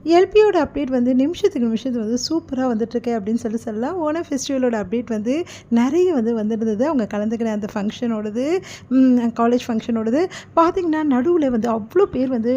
எல்பியோட update வந்து நிமிஷத்துக்கு நிமிஷத்துக்கு வந்து சூப்பரா வந்துட்டுருக்கு அப்படின்னு சொல்லலாம். ஓணம் ஃபெஸ்டிவலோட அப்டேட் வந்து நெறைய வந்து வந்திருந்தது. அவங்க கலந்துக்கின அந்த ஃபங்ஷனோடது, காலேஜ் ஃபங்ஷனோடது பார்த்தீங்கன்னா, நடுவுல வந்து அவ்ளோ பேர் வந்து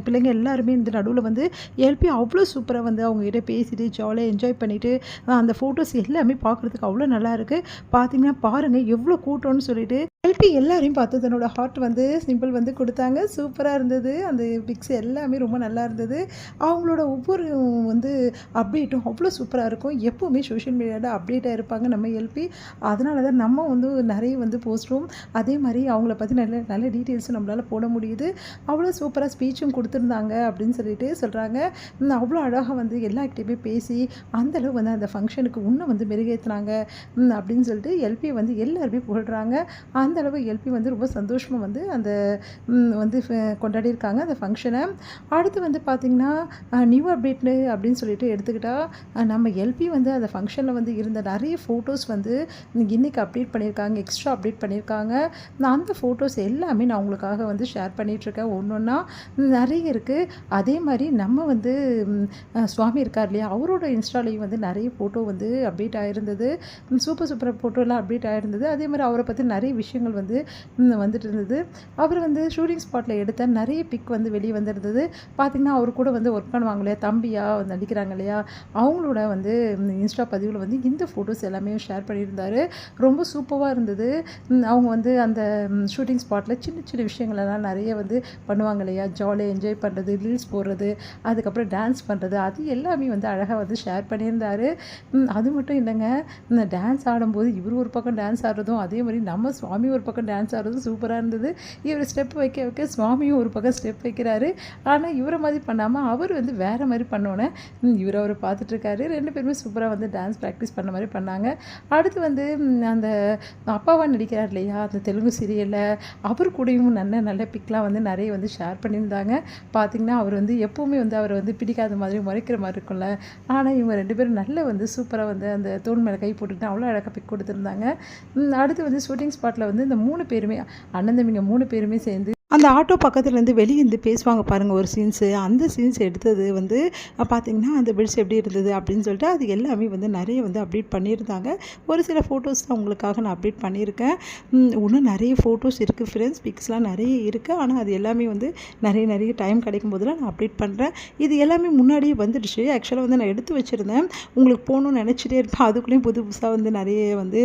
பிள்ளைங்க எல்லாருமே இந்த நடுவுல வந்து எல்பி அவ்ளோ சூப்பரா வந்து அவங்ககிட்ட பேசிட்டு, ஜாலியா என்ஜாய் பண்ணிட்டு, அந்த ஃபோட்டோஸ் எல்லாமே பார்க்குறதுக்கு அவ்ளோ நல்லாயிருக்கு. பார்த்தீங்கன்னா பாருங்க எவ்ளோ கூட்டம்னு சொல்லிட்டு. எல்பி எல்லாரையும் பார்த்து தன்னோட ஹார்ட் வந்து சிம்பிள் வந்து குடுத்தாங்க. சூப்பரா இருந்தது. அந்த பிக்ஸ் எல்லாமே ரொம்ப நல்லா இருந்தது. அவங்களோட ஒவ்வொரு வந்து அப்டேட்டும் அவ்வளோ சூப்பரா இருக்கும். எப்போவுமே சோஷியல் மீடியால அப்டேட்டா இருப்பாங்க நம்ம எல்பி. அதனால தான் நம்ம வந்து நெறைய வந்து போஸ்ட்டும், அதே மாரி அவங்கள பத்தி நல்ல நல்ல டீட்டெயில்ஸும் நம்மளால போட முடியுது. அவ்வளோ சூப்பரா ஸ்பீச்சும் குடுத்துருந்தாங்க அப்படின்னு சொல்லிட்டு சொல்றாங்க. அவ்வளோ அழகா வந்து எல்லார்கிட்டயுமே பேசி, அந்த அளவு வந்து அந்த ஃபங்ஷனுக்கு இன்னும் வந்து மெருகேத்துனாங்க அப்படின்னு சொல்லிட்டு எல்பிய வந்து எல்லாருமே புகழ்றாங்க. அந்த அளவு எல்பி வந்து ரொம்ப சந்தோஷமா வந்து அந்த வந்து கொண்டாடியிருக்காங்க அந்த ஃபங்ஷன. அடுத்து வந்து பார்த்திங்கன்னா, நியூ அப்டேட்னு அப்படின்னு சொல்லிட்டு எடுத்துக்கிட்டா, நம்ம எல்பி வந்து அந்த ஃபங்ஷனில் வந்து இருந்த நிறைய ஃபோட்டோஸ் வந்து இன்றைக்கி அப்டேட் பண்ணியிருக்காங்க. எக்ஸ்ட்ரா அப்டேட் பண்ணியிருக்காங்க. நான் அந்த ஃபோட்டோஸ் எல்லாமே நான் உங்களுக்காக வந்து ஷேர் பண்ணிகிட்ருக்கேன். ஒன்று ஒன்றா நிறைய இருக்குது. அதே மாதிரி நம்ம வந்து சுவாமி இருக்கார் இல்லையா, அவரோட இன்ஸ்டாலையும் வந்து நிறைய ஃபோட்டோ வந்து அப்டேட் ஆகிருந்தது. சூப்பர் சூப்பராக ஃபோட்டோலாம் அப்டேட் ஆகிருந்தது. அதே மாதிரி அவரை பற்றி நிறைய விஷயங்கள் வந்து வந்துட்டு இருந்தது. அவர் வந்து ஷூட்டிங் ஸ்பாட்டில் எடுத்த நிறைய பிக் வந்து வெளியே வந்திருந்தது. பார்த்திங்கன்னா, அவர் கூட வந்து ஒர்க் பண்ணுவாங்க இல்லையா, தம்பியா வந்து நடிக்கிறாங்க இல்லையா, அவங்களோட வந்து இன்ஸ்டா பதிவில் வந்து இந்த ஃபோட்டோஸ் எல்லாமே ஷேர் பண்ணியிருந்தார். ரொம்ப சூப்பராக இருந்தது. அவங்க வந்து அந்த ஷூட்டிங் ஸ்பாட்டில் சின்ன சின்ன விஷயங்களெல்லாம் நிறைய வந்து பண்ணுவாங்க இல்லையா, ஜாலியாக என்ஜாய் பண்ணுறது, ரீல்ஸ் போடுறது, அதுக்கப்புறம் டான்ஸ் பண்ணுறது, அது எல்லாமே வந்து அழகாக வந்து ஷேர் பண்ணியிருந்தார். அது மட்டும் இல்லைங்க, இந்த டான்ஸ் ஆடும்போது இவர் ஒரு பக்கம் டான்ஸ் ஆடுறதும், அதே மாதிரி நம்ம சுவாமி ஒரு பக்கம் டான்ஸ் ஆடுறதும் சூப்பராக இருந்தது. இவர் ஸ்டெப் வைக்க வைக்க சுவாமியும் ஒரு பக்கம் ஸ்டெப் வைக்கிறாரு. ஆனால் இவரை மாதிரி பண்ணாமல் அவர் வந்து வேறு மாதிரி பண்ணோன்னே இவர் அவரை பார்த்துட்ருக்காரு. 2 பேருமே சூப்பராக வந்து டான்ஸ் ப்ராக்டிஸ் பண்ண மாதிரி பண்ணாங்க. அடுத்து வந்து அந்த அப்பாவா நடிக்கிறார் இல்லையா, அந்த தெலுங்கு சீரியலில் அவர் கூடயும் நல்ல நல்ல பிக்லாம் வந்து நிறைய வந்து ஷேர் பண்ணியிருந்தாங்க. பார்த்திங்கன்னா, அவர் வந்து எப்போவுமே வந்து அவரை வந்து பிடிக்காத மாதிரி முறைக்கிற மாதிரி இருக்கும்ல, ஆனால் இவங்க 2 பேரும் நல்ல வந்து சூப்பராக வந்து அந்த தோள் மேலே கை போட்டுட்டு அவ்வளோ அழகாக பிக் கொடுத்துருந்தாங்க. அடுத்து வந்து ஷூட்டிங் ஸ்பாட்டில் வந்து இந்த 3 பேருமே அண்ணன் தம்பிங்க 3 பேருமே சேர்ந்து அந்த ஆட்டோ பக்கத்துலேருந்து வெளியே இருந்து பேசுவாங்க பாருங்கள் ஒரு சீன்ஸு. அந்த சீன்ஸ் எடுத்தது வந்து பார்த்திங்கன்னா, அந்த பில்ஸ் எப்படி இருந்தது அப்படின்னு சொல்லிட்டு அது எல்லாமே வந்து நிறைய வந்து அப்டேட் பண்ணியிருந்தாங்க. ஒரு சில ஃபோட்டோஸ் தான் உங்களுக்காக நான் அப்டேட் பண்ணியிருக்கேன். இன்னும் நிறைய ஃபோட்டோஸ் இருக்குது ஃப்ரெண்ட்ஸ், பிக்ஸ்லாம் நிறைய இருக்குது. ஆனால் அது எல்லாமே வந்து நிறைய டைம் கிடைக்கும் போதெல்லாம் நான் அப்டேட் பண்ணுறேன். இது எல்லாமே முன்னாடியே வந்துடுச்சு. ஆக்சுவலாக வந்து நான் எடுத்து வச்சுருந்தேன், உங்களுக்கு போகணுன்னு நினச்சிட்டே இருப்பேன். அதுக்குள்ளேயும் புதுசாக வந்து நிறைய வந்து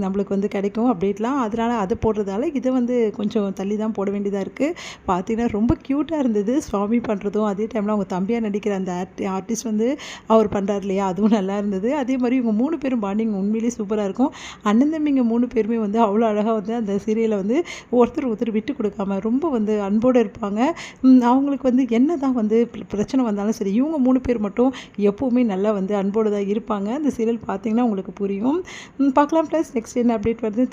நம்மளுக்கு வந்து கிடைக்கும் அப்டேட்லாம். அதனால் அதை போடுறதால இதை வந்து கொஞ்சம் தள்ளி தான் போட வேண்டியதாக இருக்குது. பார்த்தீங்கன்னா, ரொம்ப க்யூட்டாக இருந்தது சுவாமி பண்ணுறதும். அதே டைமில் அவங்க தம்பியாக நடிக்கிற அந்த ஆர்டிஸ்ட் வந்து அவர் பண்ணுறாரு இல்லையா, அதுவும் நல்லா இருந்தது. அதே மாதிரி இவங்க 3 பேரும் பாண்டிங் உண்மையிலேயே சூப்பராக இருக்கும். அண்ணன் தம்பிங்க 3 பேருமே வந்து அவ்வளோ அழகாக வந்து அந்த சீரியலை வந்து ஒருத்தர் விட்டு கொடுக்காம ரொம்ப வந்து அன்போடு இருப்பாங்க. அவங்களுக்கு வந்து என்ன தான் வந்து பிரச்சனை வந்தாலும் சரி, இவங்க 3 பேர் மட்டும் எப்போவுமே நல்லா வந்து அன்போடு தான் இருப்பாங்க. அந்த சீரியல் பார்த்தீங்கன்னா உங்களுக்கு புரியும். பார்க்கலாம் ப்ளஸ் நெக்ஸ்ட் என்ன அப்டேட் வருது.